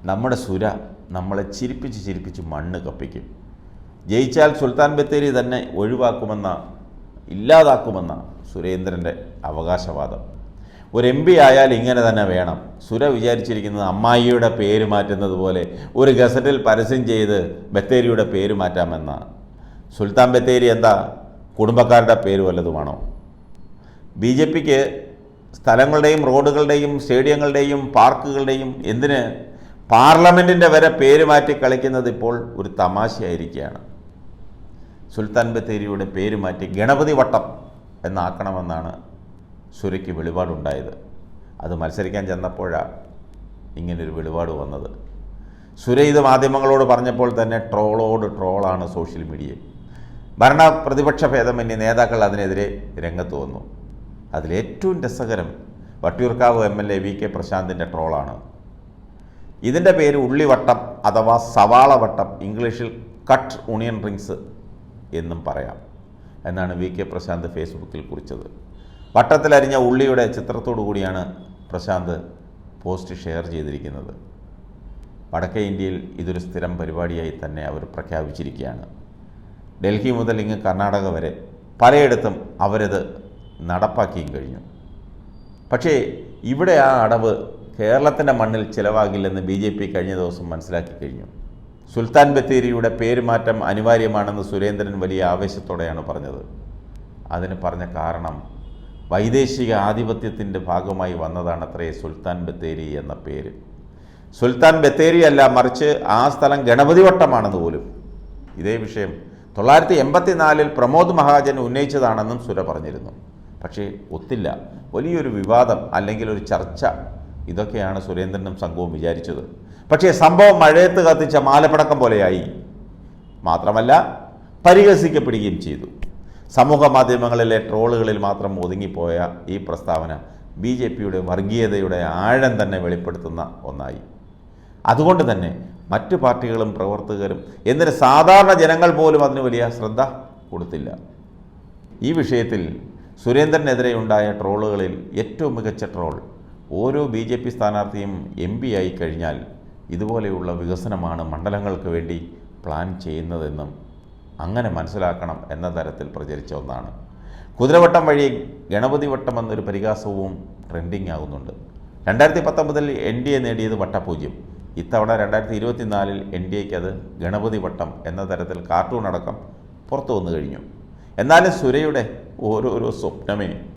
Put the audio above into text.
നമ്മുടെ സുര നമ്മളെ ചിരിപ്പിച്ച് മണ്ണ് കപ്പിക്കും. ജയിച്ചാൽ സുൽത്താൻ ബത്തേരി തന്നെ ഒഴിവാക്കുമെന്ന, ഇല്ലാതാക്കുമെന്ന സുരേന്ദ്രൻ്റെ അവകാശവാദം. ഒരു MP ആയാൽ ഇങ്ങനെ തന്നെ വേണം. സുര വിചാരിച്ചിരിക്കുന്നത് അമ്മായിയുടെ പേര് മാറ്റുന്നത് പോലെ ഒരു ഗസറ്റിൽ പരസ്യം ചെയ്ത് ബത്തേരിയുടെ പേര് മാറ്റാമെന്നാണ്. സുൽത്താൻ ബത്തേരി എന്താ കുടുംബക്കാരുടെ പേര് വല്ലതുമാണോ? BJPക്ക് സ്ഥലങ്ങളുടെയും റോഡുകളുടെയും സ്റ്റേഡിയങ്ങളുടെയും പാർക്കുകളുടെയും എന്തിന് പാർലമെൻറ്റിൻ്റെ വരെ പേര് മാറ്റി കളിക്കുന്നത് ഇപ്പോൾ ഒരു തമാശയായിരിക്കുകയാണ്. സുൽത്താൻ ബത്തേരിയുടെ പേര് മാറ്റി ഗണപതി വട്ടം എന്നാക്കണമെന്നാണ് സുരയ്ക്ക് വെളിപാടുണ്ടായത്. അത് മത്സരിക്കാൻ ചെന്നപ്പോഴാണ് ഇങ്ങനൊരു വെളിപാട് വന്നത്. സുര ഇത് മാധ്യമങ്ങളോട് പറഞ്ഞപ്പോൾ തന്നെ ട്രോളാണ് സോഷ്യൽ മീഡിയയിൽ. ഭരണ പ്രതിപക്ഷ ഭേദമന്യേ നേതാക്കൾ അതിനെതിരെ രംഗത്ത് വന്നു. അതിലേറ്റവും രസകരം വട്ടിയൂർക്കാവ് MLA VK പ്രശാന്തിൻ്റെ ട്രോളാണ്. ഇതിൻ്റെ പേര് ഉള്ളിവട്ടം അഥവാ സവാള വട്ടം, ഇംഗ്ലീഷിൽ കട്ട് ഓണിയൻ റിങ്സ് എന്നും പറയാം എന്നാണ് VK പ്രശാന്ത് ഫേസ്ബുക്കിൽ കുറിച്ചത്. വട്ടത്തിലരിഞ്ഞ ഉള്ളിയുടെ ചിത്രത്തോടു കൂടിയാണ് പ്രശാന്ത് പോസ്റ്റ് ഷെയർ ചെയ്തിരിക്കുന്നത്. വടക്കേ ഇന്ത്യയിൽ ഇതൊരു സ്ഥിരം പരിപാടിയായി തന്നെ അവർ പ്രഖ്യാപിച്ചിരിക്കുകയാണ്. ഡൽഹി മുതൽ ഇങ്ങ് കർണാടക വരെ പലയിടത്തും അവരത് നടപ്പാക്കിയും കഴിഞ്ഞു. പക്ഷേ ഇവിടെ ആ അടവ് കേരളത്തിൻ്റെ മണ്ണിൽ ചിലവാകില്ലെന്ന് BJP കഴിഞ്ഞ ദിവസം മനസ്സിലാക്കി കഴിഞ്ഞു. സുൽത്താൻ ബത്തേരിയുടെ പേരുമാറ്റം അനിവാര്യമാണെന്ന് സുരേന്ദ്രൻ വലിയ ആവേശത്തോടെയാണ് പറഞ്ഞത്. അതിന് പറഞ്ഞ കാരണം വൈദേശിക ആധിപത്യത്തിൻ്റെ ഭാഗമായി വന്നതാണത്രേ സുൽത്താൻ ബത്തേരി എന്ന പേര്. സുൽത്താൻ ബത്തേരി അല്ല, മറിച്ച് ആ സ്ഥലം ഗണപതി വട്ടമാണെന്ന് പോലും. ഇതേ വിഷയം 1984 പ്രമോദ് മഹാജൻ ഉന്നയിച്ചതാണെന്നും സുര പറഞ്ഞിരുന്നു. പക്ഷേ ഒത്തില്ല. വലിയൊരു വിവാദം അല്ലെങ്കിൽ ഒരു ചർച്ച, ഇതൊക്കെയാണ് സുരേന്ദ്രനും സംഘവും വിചാരിച്ചത്. പക്ഷേ സംഭവം മഴയത്ത് കത്തിച്ച മാലപ്പടക്കം പോലെയായി. മാത്രമല്ല പരിഹസിക്കപ്പെടുകയും ചെയ്തു. സമൂഹ മാധ്യമങ്ങളിലെ ട്രോളുകളിൽ മാത്രം ഒതുങ്ങിപ്പോയ ഈ പ്രസ്താവന BJPയുടെ വർഗീയതയുടെ ആഴം തന്നെ വെളിപ്പെടുത്തുന്ന ഒന്നായി. അതുകൊണ്ട് തന്നെ മറ്റു പാർട്ടികളും പ്രവർത്തകരും, എന്തിന് സാധാരണ ജനങ്ങൾ പോലും അതിന് വലിയ ശ്രദ്ധ കൊടുത്തില്ല. ഈ വിഷയത്തിൽ സുരേന്ദ്രനെതിരെ ഉണ്ടായ ട്രോളുകളിൽ ഏറ്റവും മികച്ച ട്രോൾ, ഓരോ BJP സ്ഥാനാർത്ഥിയും MP ആയി കഴിഞ്ഞാൽ ഇതുപോലെയുള്ള വികസനമാണ് മണ്ഡലങ്ങൾക്ക് വേണ്ടി പ്ലാൻ ചെയ്യുന്നതെന്നും അങ്ങനെ മനസ്സിലാക്കണം എന്ന തരത്തിൽ പ്രചരിച്ച ഒന്നാണ്. കുതിരവട്ടം വഴി ഗണപതി വട്ടം എന്നൊരു പരിഹാസവും ട്രെൻഡിങ് ആകുന്നുണ്ട്. 2019 NDA നേടിയത് വട്ടപൂജ്യം. ഇത്തവണ 2024 NDAയ്ക്ക് അത് ഗണപതി വട്ടം എന്ന തരത്തിൽ കാർട്ടൂൺ അടക്കം പുറത്തു വന്നു കഴിഞ്ഞു. എന്നാലും സുരയുടെ ഓരോരോ സ്വപ്നമേ